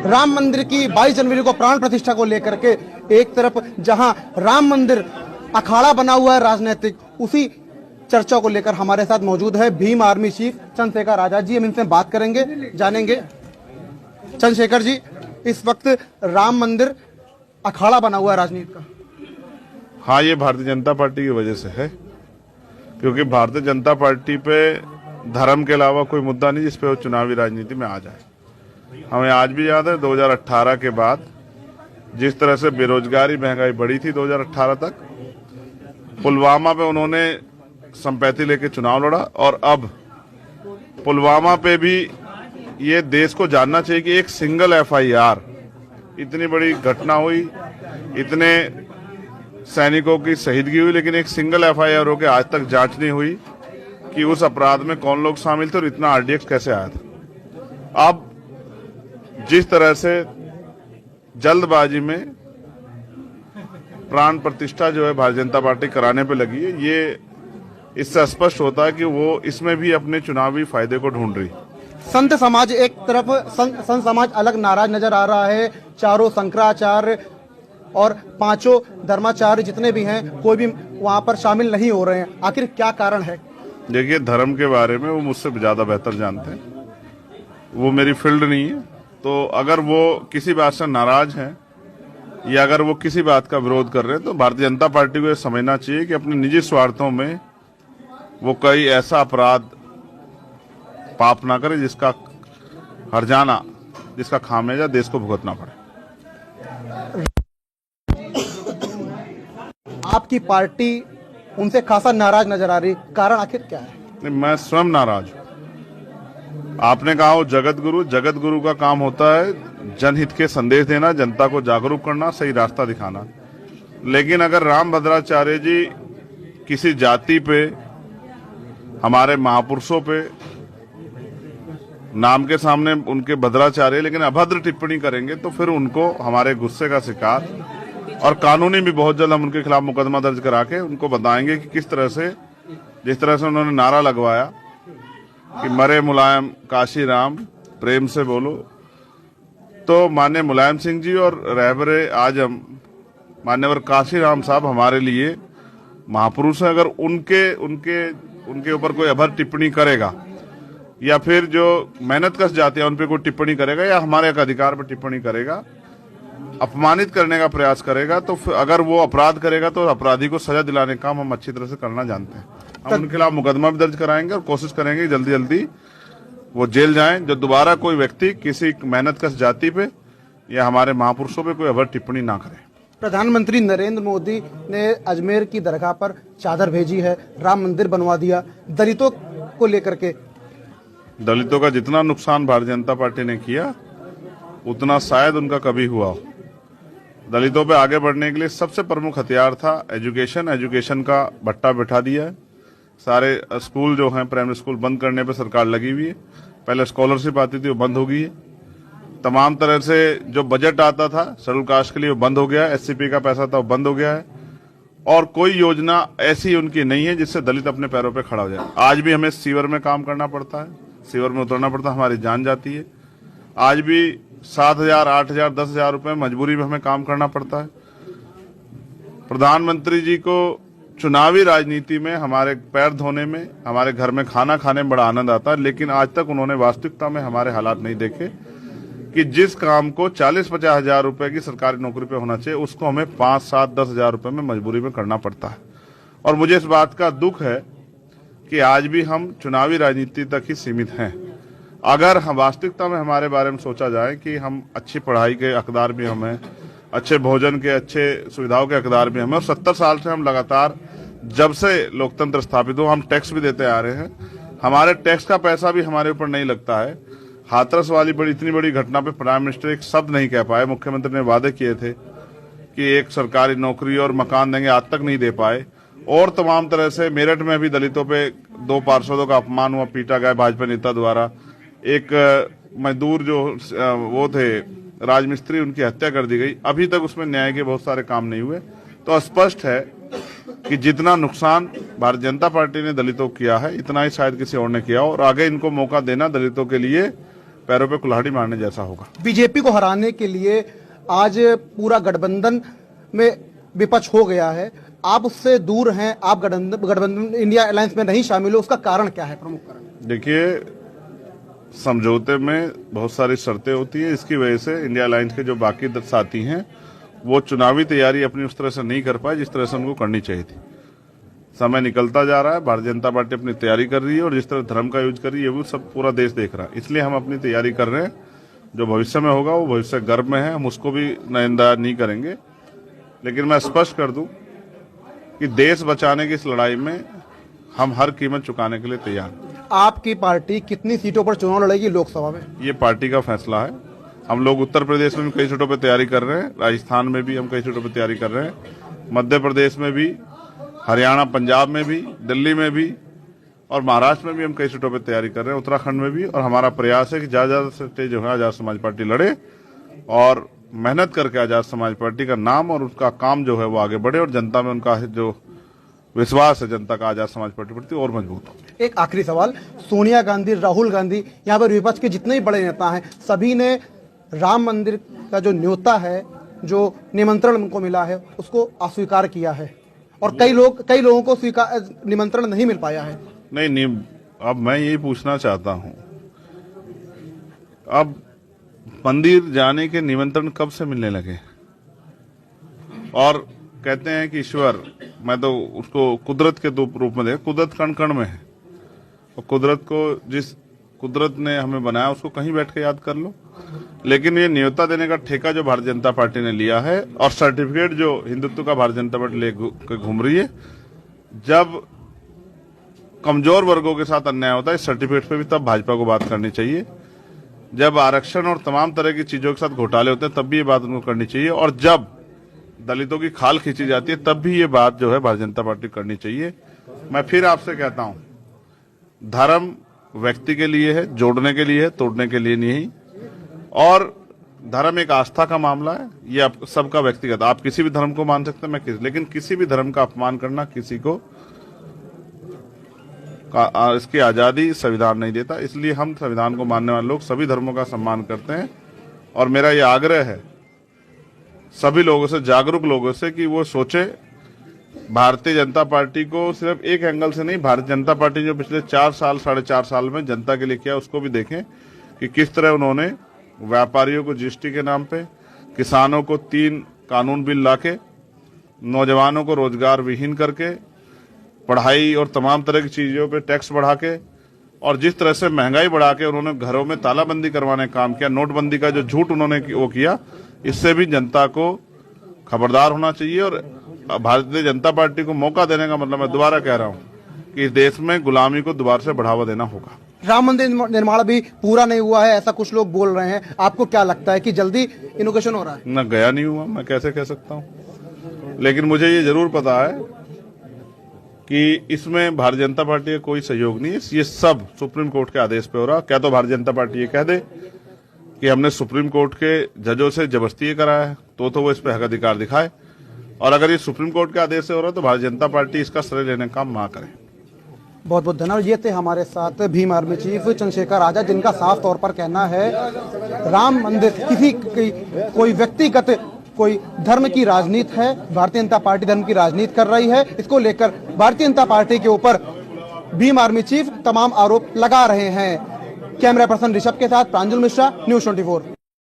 राम मंदिर की 22 जनवरी को प्राण प्रतिष्ठा को लेकर के एक तरफ जहां राम मंदिर अखाड़ा बना हुआ है राजनीतिक, उसी चर्चा को लेकर हमारे साथ मौजूद है भीम आर्मी चीफ चंद्रशेखर आजाद जी। हम इनसे बात करेंगे, जानेंगे। चंद्रशेखर जी, इस वक्त राम मंदिर अखाड़ा बना हुआ है राजनीति का। हाँ, ये भारतीय जनता पार्टी की वजह से है, क्योंकि भारतीय जनता पार्टी पे धर्म के अलावा कोई मुद्दा नहीं जिसपे वो चुनावी राजनीति में आ जाए। हमें आज भी याद है 2018 के बाद जिस तरह से बेरोजगारी, महंगाई बढ़ी थी 2018 तक, पुलवामा पे उन्होंने संपत्ति लेके चुनाव लड़ा, और अब पुलवामा पे भी ये देश को जानना चाहिए कि एक सिंगल एफआईआर, इतनी बड़ी घटना हुई, इतने सैनिकों की शहीदगी हुई, लेकिन एक सिंगल एफआईआर हो के आज तक जांच नहीं हुई कि उस अपराध में कौन लोग शामिल थे और इतना आरडीएक्स कैसे आया था। अब जिस तरह से जल्दबाजी में प्राण प्रतिष्ठा जो है भारतीय जनता पार्टी कराने पे लगी है, ये इससे स्पष्ट होता है कि वो इसमें भी अपने चुनावी फायदे को ढूंढ रही। संत समाज एक तरफ, संत समाज अलग नाराज नजर आ रहा है। चारों शंकराचार्य और पांचों धर्माचार्य जितने भी हैं, कोई भी वहां पर शामिल नहीं हो रहे हैं। आखिर क्या कारण है? देखिए, धर्म के बारे में वो मुझसे ज्यादा बेहतर जानते हैं, वो मेरी फील्ड नहीं है। तो अगर वो किसी बात से नाराज हैं या अगर वो किसी बात का विरोध कर रहे हैं, तो भारतीय जनता पार्टी को ये समझना चाहिए कि अपने निजी स्वार्थों में वो कोई ऐसा अपराध, पाप ना करे जिसका हर्जाना, जिसका खामियाजा देश को भुगतना पड़े। आपकी पार्टी उनसे खासा नाराज नजर आ रही, कारण आखिर क्या है? नहीं, मैं स्वयं नाराज हूं। आपने कहा वो जगत गुरु का काम होता है जनहित के संदेश देना, जनता को जागरूक करना, सही रास्ता दिखाना। लेकिन अगर राम भद्राचार्य जी किसी जाति पे, हमारे महापुरुषों पे, नाम के सामने उनके भद्राचार्य, लेकिन अभद्र टिप्पणी करेंगे तो फिर उनको हमारे गुस्से का शिकार, और कानूनी भी बहुत जल्द हम उनके खिलाफ मुकदमा दर्ज करा के उनको बताएंगे कि किस तरह से, जिस तरह से उन्होंने नारा लगवाया कि मरे मुलायम काशी राम प्रेम से बोलो, तो माननीय मुलायम सिंह जी और रहबरे आजम मान्यवर काशी राम साहब हमारे लिए महापुरुष हैं। अगर उनके ऊपर कोई अभद्र टिप्पणी करेगा या फिर जो मेहनत कश जाती है उन पे कोई टिप्पणी करेगा या हमारे एक अधिकार पर टिप्पणी करेगा, अपमानित करने का प्रयास करेगा, तो अगर वो अपराध करेगा तो अपराधी को सजा दिलाने का काम हम अच्छी तरह से करना जानते हैं। हम उनके खिलाफ मुकदमा भी दर्ज कराएंगे और कोशिश करेंगे जल्दी जल्दी वो जेल जाएं, जो दोबारा कोई व्यक्ति किसी मेहनत कश जाति पे या हमारे महापुरुषों पे कोई अभद्र टिप्पणी ना करे। प्रधानमंत्री नरेंद्र मोदी ने अजमेर की दरगाह पर चादर भेजी है, राम मंदिर बनवा दिया। दलितों को लेकर के, दलितों का जितना नुकसान भारतीय जनता पार्टी ने किया उतना शायद उनका कभी हुआ हो। दलितों पे आगे बढ़ने के लिए सबसे प्रमुख हथियार था एजुकेशन का भट्टा बैठा दिया है। सारे स्कूल जो हैं, प्राइमरी स्कूल बंद करने पे सरकार लगी हुई है। पहले स्कॉलरशिप आती थी, वो बंद हो गई है। तमाम तरह से जो बजट आता था शेड्यूल कास्ट के लिए वो बंद हो गया है। एससीपी का पैसा था वो बंद हो गया है, और कोई योजना ऐसी उनकी नहीं है जिससे दलित अपने पैरों पे खड़ा हो जाए। आज भी हमें सीवर में काम करना पड़ता है, सीवर में उतरना पड़ता है, हमारी जान जाती है। आज भी 7,000, 8,000, 10,000 रुपए मजबूरी में हमें काम करना पड़ता है। प्रधानमंत्री जी को चुनावी राजनीति में हमारे पैर धोने में, हमारे घर में खाना खाने में बड़ा आनंद आता है, लेकिन आज तक उन्होंने वास्तविकता में हमारे हालात नहीं देखे कि जिस काम को 40-50 हजार रुपए की सरकारी नौकरी पे होना चाहिए उसको हमें 5, 7, 10 हजार रुपए में मजबूरी में करना पड़ता है। और मुझे इस बात का दुख है कि आज भी हम चुनावी राजनीति तक ही सीमित हैं। अगर हम वास्तविकता में हमारे बारे में सोचा जाए कि हम अच्छी पढ़ाई के हकदार भी हम हैं, अच्छे भोजन के, अच्छे सुविधाओं के हकदार भी हमें, और 70 साल से हम लगातार, जब से लोकतंत्र स्थापित हो, हम टैक्स भी देते आ रहे हैं। हमारे टैक्स का पैसा भी हमारे ऊपर नहीं लगता है। हाथरस वाली इतनी बड़ी घटना पे प्राइम मिनिस्टर एक शब्द नहीं कह पाए। मुख्यमंत्री ने वादे किए थे कि एक सरकारी नौकरी और मकान देंगे, आज तक नहीं दे पाए। और तमाम तरह से मेरठ में भी दलितों पे 2 पार्षदों का अपमान हुआ, पीटा गया भाजपा नेता द्वारा। एक मजदूर जो वो थे राजमिस्त्री, उनकी हत्या कर दी गई। अभी तक उसमें न्याय के बहुत सारे काम नहीं हुए। तो स्पष्ट है कि जितना नुकसान भारतीय जनता पार्टी ने दलितों को किया है, इतना ही शायद किसी और ने किया, और आगे इनको मौका देना दलितों के लिए पैरों पे कुल्हाड़ी मारने जैसा होगा। बीजेपी को हराने के लिए आज पूरा गठबंधन में विपक्ष हो गया है, आप उससे दूर हैं, आप गठबंधन इंडिया अलायंस में नहीं शामिल हो, उसका कारण क्या है, प्रमुख कारण? देखिए, समझौते में बहुत सारी शर्तें होती है, इसकी वजह से इंडिया अलायंस के जो बाकी साथी हैं वो चुनावी तैयारी अपनी उस तरह से नहीं कर पाए जिस तरह से उनको करनी चाहिए थी। समय निकलता जा रहा है, भारतीय जनता पार्टी अपनी तैयारी कर रही है और जिस तरह धर्म का यूज कर रही है वो सब पूरा देश देख रहा है, इसलिए हम अपनी तैयारी कर रहे हैं। जो भविष्य में होगा वो भविष्य गर्भ में है, हम उसको भी नजरअंदाज नहीं करेंगे। लेकिन मैं स्पष्ट कर दूं कि देश बचाने की इस लड़ाई में हम हर कीमत चुकाने के लिए तैयार हैं। आपकी पार्टी कितनी सीटों पर चुनाव लड़ेगी लोकसभा में? ये पार्टी का फैसला है। हम लोग उत्तर प्रदेश में भी कई सीटों पर तैयारी कर रहे हैं, राजस्थान में भी हम कई सीटों पर तैयारी कर रहे हैं, मध्य प्रदेश में भी, हरियाणा पंजाब में भी, दिल्ली में भी और महाराष्ट्र में भी हम कई सीटों पर तैयारी कर रहे हैं, उत्तराखंड में भी। और हमारा प्रयास है कि ज्यादा सीटें जो है आजाद समाज पार्टी लड़े और मेहनत करके आजाद समाज पार्टी का नाम और उसका काम जो है वो आगे बढ़े और जनता में उनका जो विश्वास है जनता का आजाद समाज पार्टी प्रति और मजबूत हो। एक आखिरी सवाल, सोनिया गांधी, राहुल गांधी, यहाँ पर विपक्ष के जितने भी बड़े नेता हैं सभी ने राम मंदिर का जो न्योता है, जो निमंत्रण उनको मिला है, उसको अस्वीकार किया है और कई लोगों को निमंत्रण नहीं मिल पाया है। नहीं, अब मैं यही पूछना चाहता हूं, अब मंदिर जाने के निमंत्रण कब से मिलने लगे? और कहते हैं कि ईश्वर, मैं तो उसको कुदरत के रूप में देखा, कुदरत कण कण में है और कुदरत को, जिस कुदरत ने हमें बनाया उसको कहीं बैठ के याद कर लो। लेकिन ये न्योता देने का ठेका जो भारतीय जनता पार्टी ने लिया है और सर्टिफिकेट जो हिंदुत्व का भारतीय जनता पार्टी लेकर घूम रही है, जब कमजोर वर्गों के साथ अन्याय होता है इस सर्टिफिकेट पे भी तब भाजपा को बात करनी चाहिए। जब आरक्षण और तमाम तरह की चीजों के साथ घोटाले होते हैं तब भी ये बात उनको करनी चाहिए और जब दलितों की खाल खींची जाती है तब भी ये बात जो है भारतीय जनता पार्टी करनी चाहिए। मैं फिर आपसे कहता हूं, धर्म व्यक्ति के लिए है, जोड़ने के लिए है, तोड़ने के लिए नहीं। और धर्म एक आस्था का मामला है, ये आप सबका व्यक्तिगत, आप किसी भी धर्म को मान सकते हैं, लेकिन किसी भी धर्म का अपमान करना किसी को इसकी आजादी संविधान नहीं देता। इसलिए हम संविधान को मानने वाले लोग सभी धर्मों का सम्मान करते हैं और मेरा ये आग्रह है सभी लोगों से, जागरूक लोगों से, कि वो सोचे भारतीय जनता पार्टी को सिर्फ एक एंगल से नहीं, भारतीय जनता पार्टी जो पिछले 4 साल 4.5 साल में जनता के लिए किया उसको भी देखें कि किस तरह उन्होंने व्यापारियों को जीएसटी के नाम पे, किसानों को 3 कानून बिल लाके, नौजवानों को रोजगार विहीन करके, पढ़ाई और तमाम तरह की चीजों पे टैक्स बढ़ा के और जिस तरह से महंगाई बढ़ा के उन्होंने घरों में तालाबंदी करवाने का काम किया, नोटबंदी का जो झूठ उन्होंने वो किया, इससे भी जनता को खबरदार होना चाहिए। और भारतीय जनता पार्टी को मौका देने का मतलब, मैं दोबारा कह रहा हूं, कि इस देश में गुलामी को दोबारा से बढ़ावा देना होगा। राम मंदिर निर्माण भी पूरा नहीं हुआ है, ऐसा कुछ लोग बोल रहे हैं, आपको क्या लगता है कि जल्दी इनोग्रेशन हो रहा है? न गया नहीं हुआ, मैं कैसे कह सकता हूं, लेकिन मुझे ये जरूर पता है कि इसमें भारतीय जनता पार्टी का कोई सहयोग नहीं है। ये सब सुप्रीम कोर्ट के आदेश पे हो रहा। क्या तो भारतीय जनता पार्टी ये कह दे कि हमने सुप्रीम कोर्ट के जजों से जबरदस्ती ये कराया है, तो वो इस पे हक अधिकार दिखाए, और अगर ये सुप्रीम कोर्ट के आदेश से हो रहा है तो भारतीय जनता पार्टी इसका श्रेय लेने का काम ना करे। बहुत बहुत धन्यवाद। ये थे हमारे साथ भीम आर्मी चीफ चंद्रशेखर आजाद, जिनका साफ तौर पर कहना है राम मंदिर किसी कोई व्यक्तिगत कोई धर्म की राजनीति है, भारतीय जनता पार्टी धर्म की राजनीति कर रही है। इसको लेकर भारतीय जनता पार्टी के ऊपर भीम आर्मी चीफ तमाम आरोप लगा रहे हैं। कैमरा पर्सन ऋषभ के साथ प्रांजल मिश्रा, न्यूज़ 24।